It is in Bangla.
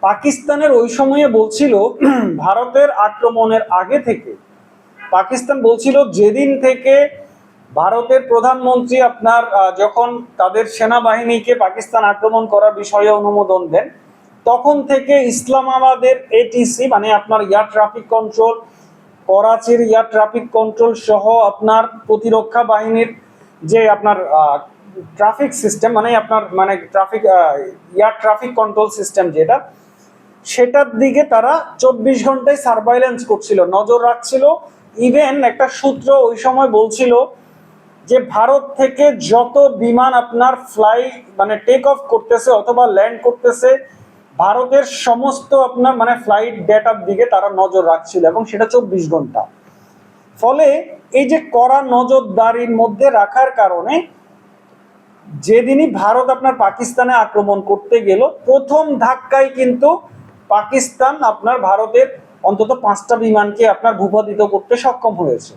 পাকিস্তানের ওই সময়ে বলছিল ভারতের আক্রমণের আগে থেকে পাকিস্তান বলছিল যেদিন থেকে ভারতের প্রধানমন্ত্রী আপনার যখন তাদের সেনাবাহিনীকে পাকিস্তান আক্রমণ করার বিষয়ে অনুমোদন দেন, তখন থেকে ইসলামাবাদের এটিসি মানে আপনার এয়ার ট্রাফিক কন্ট্রোল, করাচির এয়ার ট্রাফিক কন্ট্রোল সহ আপনার প্রতিরক্ষা বাহিনীর যে আপনার ট্রাফিক সিস্টেম মানে আপনার মানে traffic air traffic control system যেটা, সেটার দিকে তারা 24 ঘন্টায় সার্ভাইলেন্স করছিল, নজর রাখছিল। ইভেন একটা সূত্র ওই সময় বলছিল যে ভারত থেকে যত বিমান আপনার ফ্লাই মানে টেক অফ করতেছে অথবা ল্যান্ড করতেছে, ভারতের সমস্ত আপনার মানে ফ্লাইট ডেটার দিকে তারা নজর রাখছিল, এবং সেটা 24 ঘন্টা। ফলে এই যে কড়া নজরদারির মধ্যে রাখার কারণে যেদিনই ভারত আপনার পাকিস্তানে আক্রমণ করতে গেল, প্রথম ধাক্কায় কিন্তু পাকিস্তান আপনার ভারতের অন্তত 5টা বিমানকে আপনার ভূপাতিত করতে সক্ষম হয়েছে।